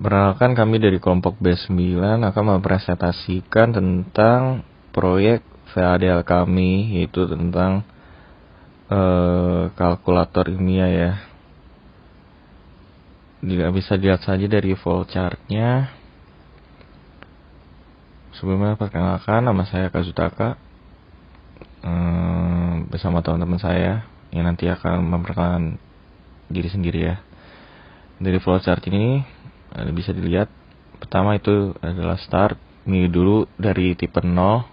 Perkenalkan, kami dari kelompok B9 akan mempresentasikan tentang proyek VADL kami, yaitu tentang kalkulator ilmiah ya. Bisa dilihat saja dari flowchartnya. Sebelumnya perkenalkan, nama saya Kazutaka, bersama teman-teman saya yang nanti akan memperkenalkan diri sendiri ya. Dari flowchart ini bisa dilihat, pertama itu adalah start, ini dulu dari tipe 0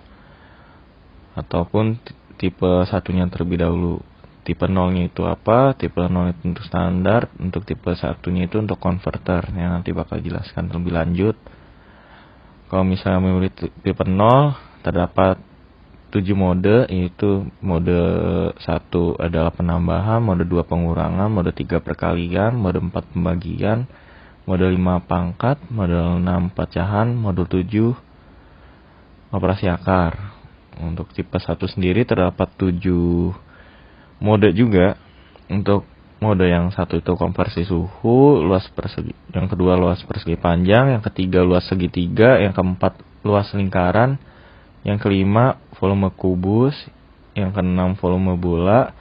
ataupun tipe satunya terlebih dahulu. Tipe 0-nya itu apa? Tipe 0 itu untuk standar, untuk tipe satunya itu untuk converter yang nanti bakal jelaskan lebih lanjut. Kalau misalnya memilih tipe 0, terdapat 7 mode, yaitu mode 1 adalah penambahan, mode 2 pengurangan, mode 3 perkalian, mode 4 pembagian, mode 5 pangkat, mode 6 pecahan, mode 7 operasi akar. Untuk tipe 1 sendiri terdapat 7 mode juga. Untuk mode yang satu itu konversi suhu, luas persegi, yang kedua luas persegi panjang, yang ketiga luas segitiga, yang keempat luas lingkaran, yang kelima volume kubus, yang keenam volume bola,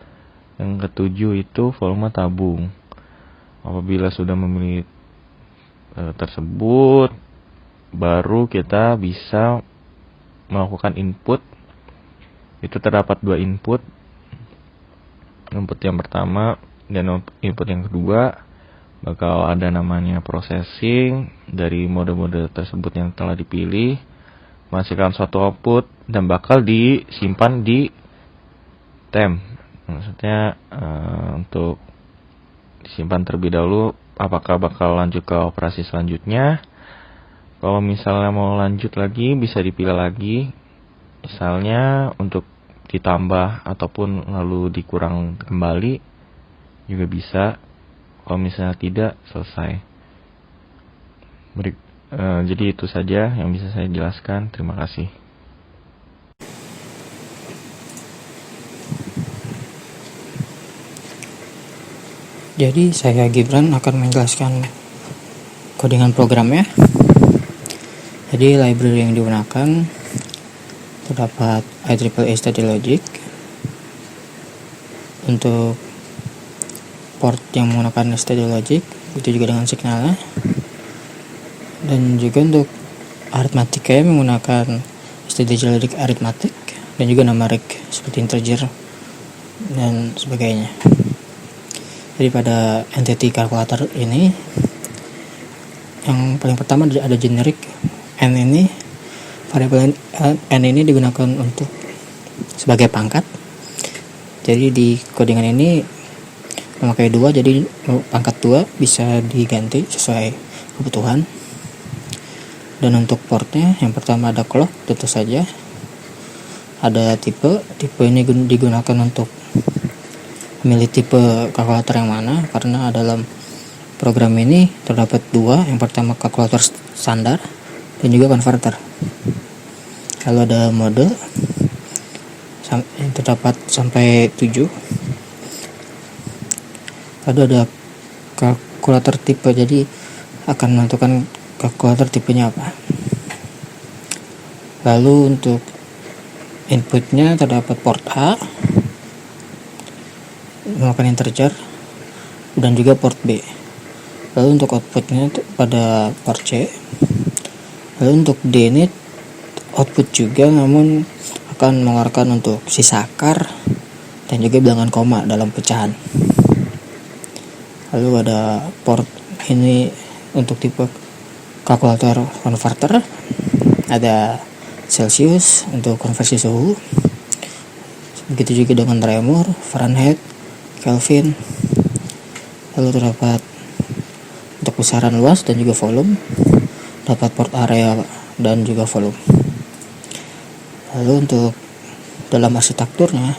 yang ketujuh itu volume tabung. Apabila sudah memilih tersebut, baru kita bisa melakukan input. Itu terdapat 2 input. Input yang pertama dan input yang kedua bakal ada namanya processing dari mode-mode tersebut yang telah dipilih, menghasilkan suatu output dan bakal disimpan di temp. Maksudnya untuk disimpan terlebih dahulu, apakah bakal lanjut ke operasi selanjutnya. Kalau misalnya mau lanjut lagi, bisa dipilih lagi, misalnya untuk ditambah ataupun lalu dikurang kembali juga bisa. Kalau misalnya tidak, selesai. Jadi itu saja yang bisa saya jelaskan. Terima kasih. Jadi saya Gibran akan menjelaskan codingan programnya. Jadi library yang digunakan terdapat IEEE Study Logic. Untuk port yang menggunakan Study Logic itu juga dengan signalnya, dan juga untuk aritmatika menggunakan Study Logic arithmetic dan juga numeric seperti integer dan sebagainya. Jadi pada entity calculator ini yang paling pertama ada generic n ini. Variabel n ini digunakan untuk sebagai pangkat. Jadi di codingan ini memakai 2, jadi pangkat 2 bisa diganti sesuai kebutuhan. Dan untuk portnya yang pertama ada clock, tentu saja. Ada tipe ini digunakan untuk memilih tipe kalkulator yang mana, karena dalam program ini terdapat 2, yang pertama kalkulator standar dan juga converter. Kalau ada mode yang terdapat sampai 7. Lalu ada kalkulator tipe, jadi akan menentukan kalkulator tipenya apa. Lalu untuk inputnya terdapat port A melakukan integer dan juga port B. Lalu untuk outputnya pada port C. Lalu untuk D ini output juga, namun akan mengeluarkan untuk sisa akar dan juga bilangan koma dalam pecahan. Lalu ada port ini untuk tipe kalkulator converter, ada Celsius untuk konversi suhu, begitu juga dengan tremor, Fahrenheit, Kelvin. Lalu terdapat untuk besaran luas dan juga volume, dapat port area dan juga volume. Lalu untuk dalam arsitekturnya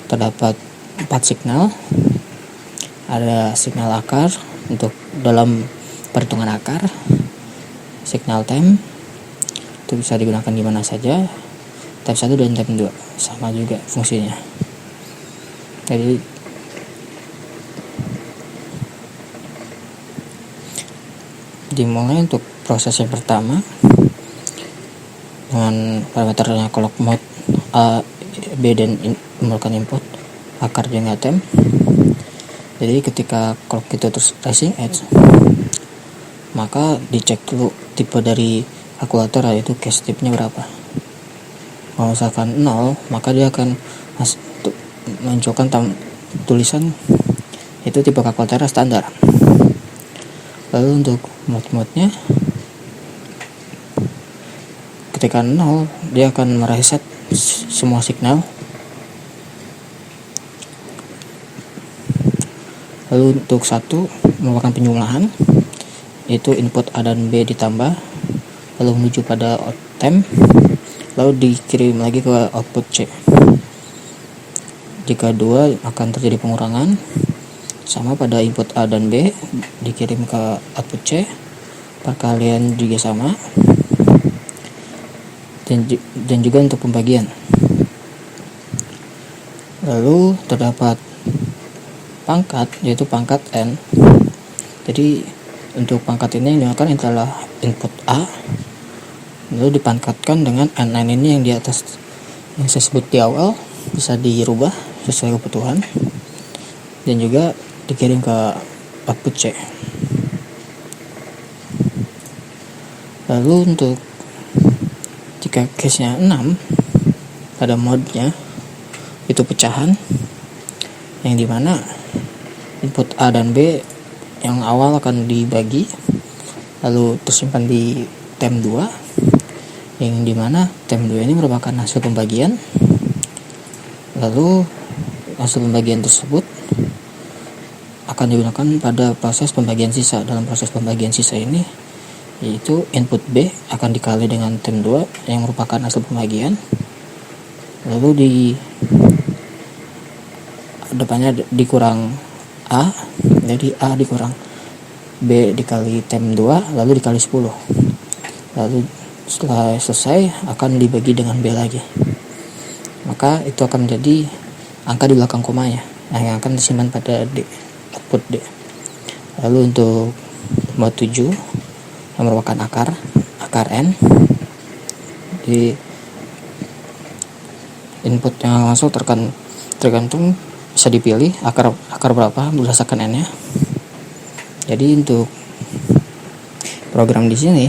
terdapat 4 signal. Ada signal akar untuk dalam perhitungan akar, signal temp itu bisa digunakan di mana saja, temp 1 dan temp 2 sama juga fungsinya. Jadi dimulai untuk proses yang pertama dengan parameternya clock mode A, B dan memerlukan input akar dengan temp. Jadi ketika clock itu terus rising edge, maka dicek dulu tipe dari kalkulator, yaitu cache type-nya berapa. Kalau misalkan 0, maka dia akan menunjukkan tulisan itu tipe kalkulator standar. Lalu untuk mode-nya, ketika 0, dia akan mereset semua signal. Lalu untuk 1 merupakan penjumlahan, yaitu input A dan B ditambah lalu menuju pada temp, lalu dikirim lagi ke output C. Jika 2 akan terjadi pengurangan, sama pada input A dan B dikirim ke output C, perkalian juga sama, dan juga untuk pembagian. Lalu terdapat pangkat, yaitu pangkat N. Jadi untuk pangkat ini yang digunakan adalah input A, lalu dipangkatkan dengan N ini yang di atas yang saya sebut di awal, bisa dirubah sesuai kebutuhan, dan juga dikirim ke output C. Lalu untuk jika case-nya 6 pada mode-nya itu pecahan, yang dimana input A dan B yang awal akan dibagi lalu tersimpan di temp 2, yang dimana temp 2 ini merupakan hasil pembagian. Lalu hasil pembagian tersebut akan digunakan pada proses pembagian sisa. Dalam proses pembagian sisa ini, yaitu input B akan dikali dengan temp 2 yang merupakan hasil pembagian, lalu di depannya dikurang A, jadi A dikurang B dikali temp 2 lalu dikali 10. Lalu setelah selesai akan dibagi dengan B lagi, maka itu akan menjadi angka di belakang komanya yang akan disimpan pada D, output D. Lalu untuk mode 7 yang merupakan akar N, di input yang langsung tergantung, bisa dipilih akar berapa berdasarkan N-nya. Jadi untuk program di sini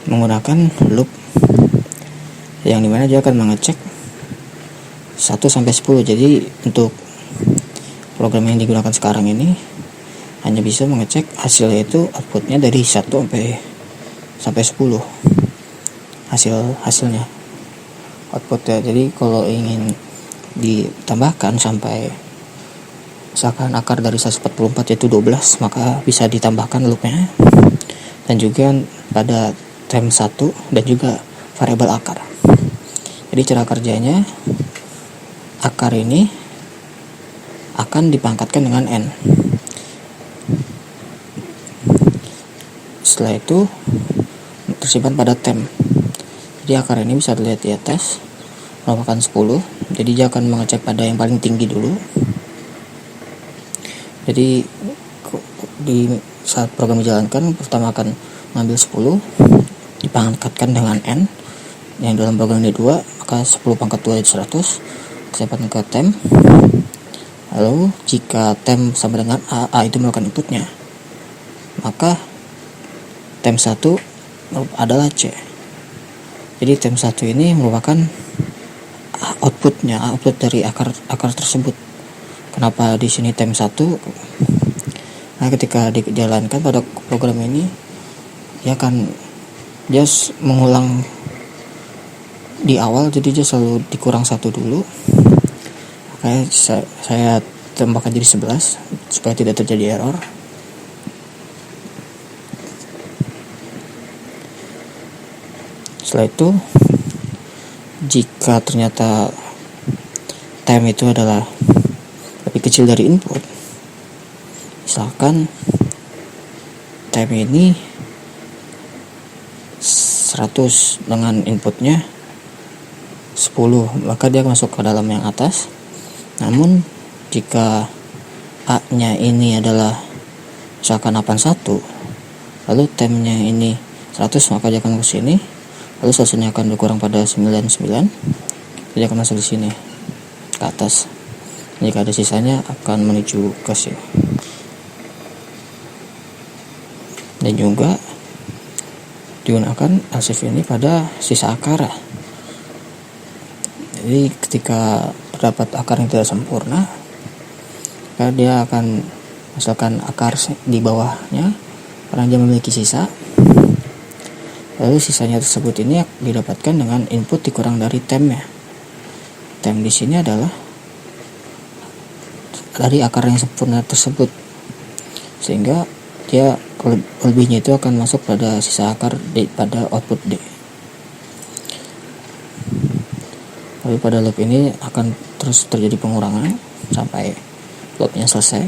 menggunakan loop yang dimana dia akan mengecek 1 sampai 10. Jadi untuk program yang digunakan sekarang ini hanya bisa mengecek hasil, yaitu outputnya dari 1 sampai 10 hasilnya outputnya. Jadi kalau ingin ditambahkan sampai misalkan akar dari 144 yaitu 12, maka bisa ditambahkan loopnya, dan juga pada temp 1 dan juga variabel akar. Jadi cara kerjanya, akar ini akan dipangkatkan dengan N. Setelah itu tersimpan pada temp. Jadi akar ini bisa dilihat di atas merupakan 10. Jadi dia akan mengecek pada yang paling tinggi dulu. Jadi di saat program dijalankan, pertama akan mengambil 10 dipangkatkan dengan N yang dalam program D2, maka 10 pangkat 2 itu 100, disimpan ke temp. Lalu jika temp sama dengan A itu merupakan inputnya, maka temp 1 adalah C. Jadi temp 1 ini merupakan outputnya, output dari akar tersebut. Kenapa di sini temp 1? Nah, ketika dijalankan pada program ini, dia akan mengulang di awal, jadi dia selalu dikurang 1 dulu. Makanya saya tambahkan jadi 11 supaya tidak terjadi error. Setelah itu, jika ternyata time itu adalah lebih kecil dari input, misalkan time ini 100 dengan inputnya 10, maka dia masuk ke dalam yang atas. Namun jika A nya ini adalah misalkan 81, lalu temnya ini 100, maka dia akan ke sini, lalu selesainya akan berkurang pada 99, dia akan masuk di sini ke atas. Jika ada sisanya akan menuju ke sini. Dan juga digunakan arsip ini pada sisa akar. Jadi ketika terdapat akar yang tidak sempurna, maka dia akan misalkan akar di bawahnya karena dia memiliki sisa, lalu sisanya tersebut ini didapatkan dengan input dikurang dari temnya. Tem di sini adalah dari akar yang sempurna tersebut, sehingga dia lebihnya itu akan masuk pada sisa akar pada output D. Lalu pada loop ini akan terus terjadi pengurangan sampai loopnya selesai.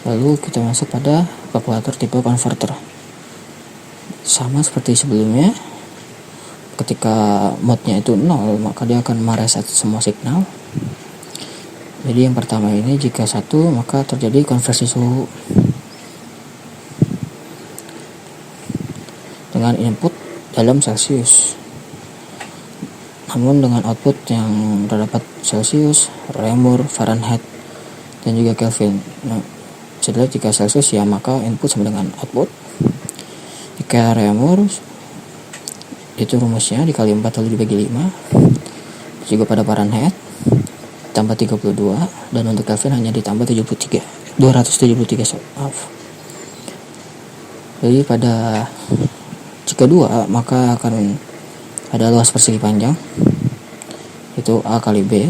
Lalu kita masuk pada kalkulator tipe converter. Sama seperti sebelumnya, ketika mode-nya itu 0, maka dia akan mereset semua signal. Jadi yang pertama ini jika 1, maka terjadi konversi suhu dengan input dalam Celsius, namun dengan output yang terdapat Celsius, Reaumur, Fahrenheit, dan juga Kelvin. Nah, setelah jika Celsius ya maka input sama dengan output. Jika Reaumur itu rumusnya dikali 4 lalu dibagi 5. Juga pada Fahrenheit tambah 32, dan untuk Kelvin hanya ditambah 273. Jadi pada jika 2 maka akan ada luas persegi panjang, itu A kali B.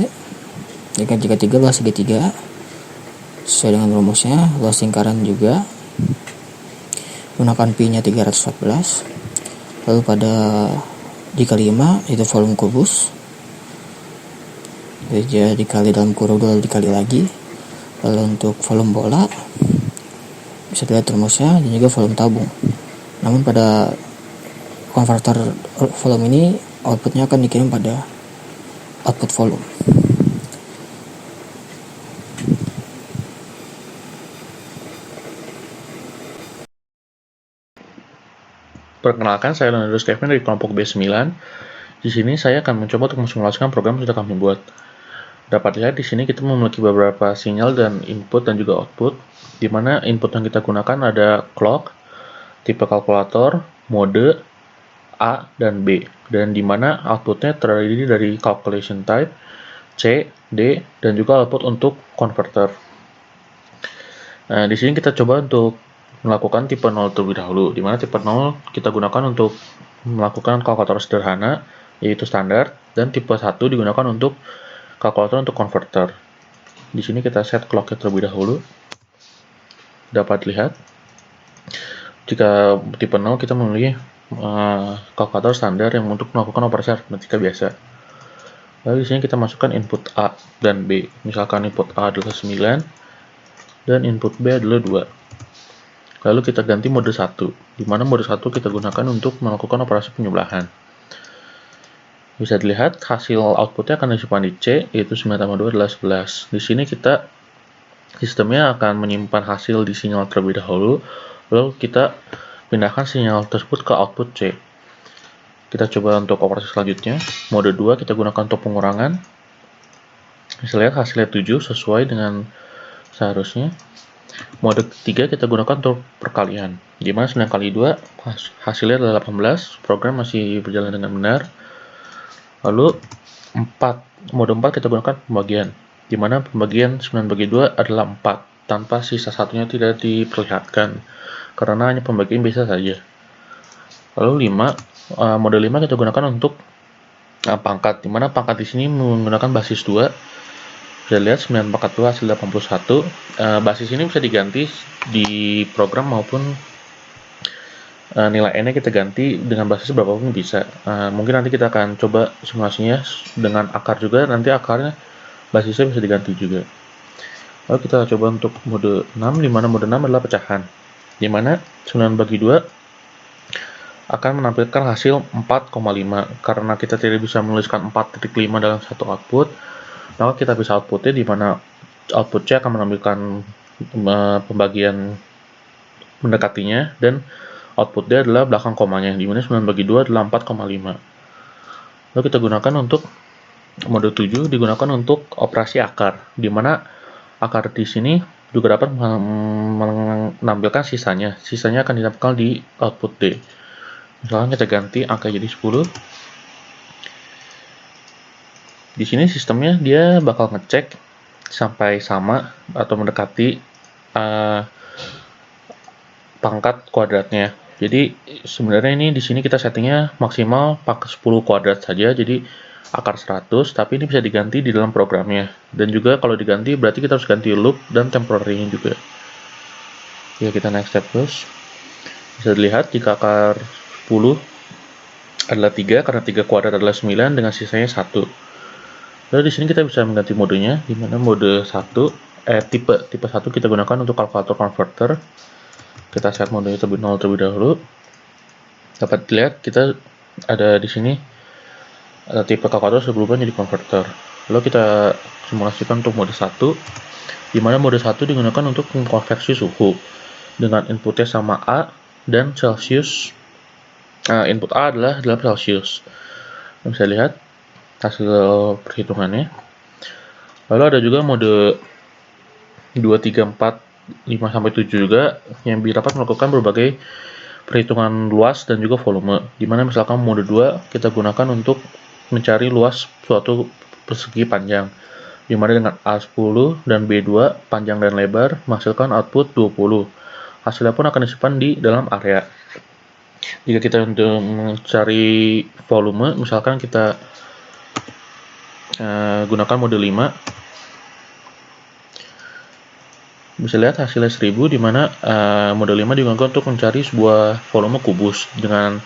Jika 3 luas segitiga sesuai dengan rumusnya. Luas lingkaran juga gunakan pi nya 314. Lalu pada dikali 5 itu volume kubus, jadi dikali dalam kurung lalu dikali lagi. Lalu untuk volume bola bisa dilihat rumusnya, dan juga volume tabung. Namun pada konverter volume ini outputnya akan dikirim pada output volume. Perkenalkan, saya Leonardo Kevin dari kelompok B9. Di sini saya akan mencoba untuk mensimulasikan program yang sudah kami buat. Dapat lihat di sini kita memiliki beberapa sinyal dan input dan juga output, di mana input yang kita gunakan ada clock, tipe kalkulator, mode A dan B, dan di mana outputnya terdiri dari calculation type, C, D, dan juga output untuk converter. Nah, di sini kita coba untuk melakukan tipe 0 terlebih dahulu, di mana tipe 0 kita gunakan untuk melakukan kalkulator sederhana, yaitu standar, dan tipe 1 digunakan untuk kalkulator untuk converter. Di sini kita set clocknya terlebih dahulu. Dapat lihat, jika tipe 0 kita memilih kalkulator standar yang untuk melakukan operasi aritmatika biasa. Lalu di sini kita masukkan input A dan B. Misalkan input A adalah 9 dan input B adalah 2. Lalu kita ganti mode 1, di mana mode 1 kita gunakan untuk melakukan operasi penjumlahan. Bisa dilihat hasil outputnya akan disimpan di C, yaitu 9 tambah 2 adalah 11. Di sini sistemnya akan menyimpan hasil di sinyal terlebih dahulu, lalu kita pindahkan sinyal tersebut ke output C. Kita coba untuk operasi selanjutnya. Mode 2 kita gunakan untuk pengurangan. Bisa lihat hasilnya 7 sesuai dengan seharusnya. Mode 3 kita gunakan untuk perkalian, di mana 9 kali 2 hasilnya adalah 18. Program masih berjalan dengan benar. Lalu mode 4 kita gunakan pembagian, di mana pembagian 9 bagi 2 adalah 4, tanpa sisa satunya tidak diperlihatkan, karena hanya pembagian biasa saja. Lalu mode 5 kita gunakan untuk pangkat, di mana pangkat di sini menggunakan basis 2. Bisa lihat 9 pangkat 2 hasil 81. Basis ini bisa diganti di program maupun nilai n-nya kita ganti dengan basis berapapun bisa. Mungkin nanti kita akan coba simulasinya dengan akar juga, nanti akarnya basisnya bisa diganti juga. Lalu kita coba untuk mode 6, di mana mode 6 adalah pecahan, di mana 9 bagi 2 akan menampilkan hasil 4,5. Karena kita tidak bisa menuliskan 4,5 dalam satu output, maka kita bisa outputnya, di mana output C akan menampilkan pembagian mendekatinya, dan outputnya adalah belakang komanya, dimana 9/2 adalah 4,5. Lalu kita gunakan untuk mode 7 digunakan untuk operasi akar, dimana akar di sini juga dapat menampilkan sisanya. Sisanya akan ditampilkan di output D. Misalkan kita ganti angka jadi 10. Di sini sistemnya dia bakal ngecek sampai sama atau mendekati pangkat kuadratnya. Jadi sebenarnya ini di sini kita settingnya maksimal pakai 10 kuadrat saja, jadi akar 100, tapi ini bisa diganti di dalam programnya. Dan juga kalau diganti berarti kita harus ganti loop dan temporary-nya juga. Ya, kita next step terus. Bisa dilihat jika akar 10 adalah 3, karena 3 kuadrat adalah 9, dengan sisanya 1. Lalu di sini kita bisa mengganti modenya, di mana mode 1, tipe 1 kita gunakan untuk kalkulator converter. Kita set modenya terlebih 0 terlebih dahulu. Dapat dilihat kita ada di sini tipe kalkulator sudah berubah menjadi converter. Lalu kita simulasikan untuk mode 1, di mana mode 1 digunakan untuk mengkonversi suhu dengan inputnya sama A dan Celsius. Input A adalah dalam Celsius. Bisa lihat hasil perhitungannya. Lalu ada juga mode 2, 3, 4, 5 sampai 7 juga yang dapat melakukan berbagai perhitungan luas dan juga volume. Dimana misalkan mode 2 kita gunakan untuk mencari luas suatu persegi panjang, dimana dengan A10 dan B2 panjang dan lebar menghasilkan output 20. Hasilnya pun akan disimpan di dalam area. Jika kita untuk mencari volume, misalkan kita gunakan mode 5, bisa lihat hasilnya 1000, dimana mode 5 digunakan untuk mencari sebuah volume kubus dengan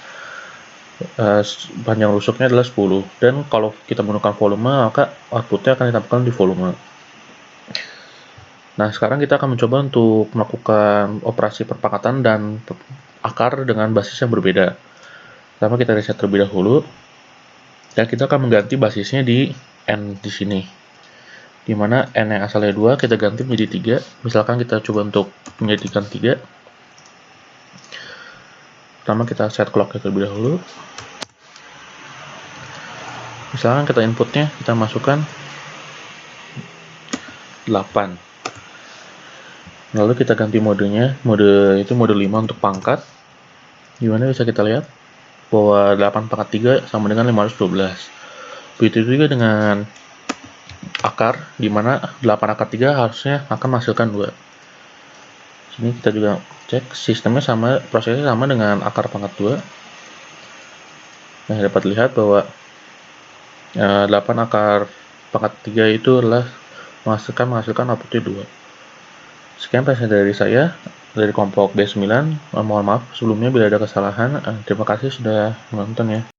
panjang rusuknya adalah 10, dan kalau kita menggunakan volume maka outputnya akan ditampilkan di volume. Nah, sekarang kita akan mencoba untuk melakukan operasi perpangkatan dan akar dengan basis yang berbeda. Pertama kita reset terlebih dahulu, dan kita akan mengganti basisnya di N di sini, dimana N yang asalnya 2 kita ganti menjadi 3. Misalkan kita coba untuk menjadikan 3. Pertama kita set clocknya terlebih dahulu. Misalkan kita inputnya kita masukkan 8. Lalu kita ganti modenya, mode 5 untuk pangkat, dimana bisa kita lihat bahwa 8 pangkat 3 sama dengan 512. Begitu juga dengan akar, dimana 8 akar 3 harusnya akan menghasilkan 2. Sini kita juga cek sistemnya sama, prosesnya sama dengan akar pangkat 2. Nah, dapat lihat bahwa 8 akar pangkat 3 itu adalah menghasilkan outputnya 2. Sekian presentasi dari saya dari kelompok B9. Mohon maaf sebelumnya bila ada kesalahan. Terima kasih sudah menonton ya.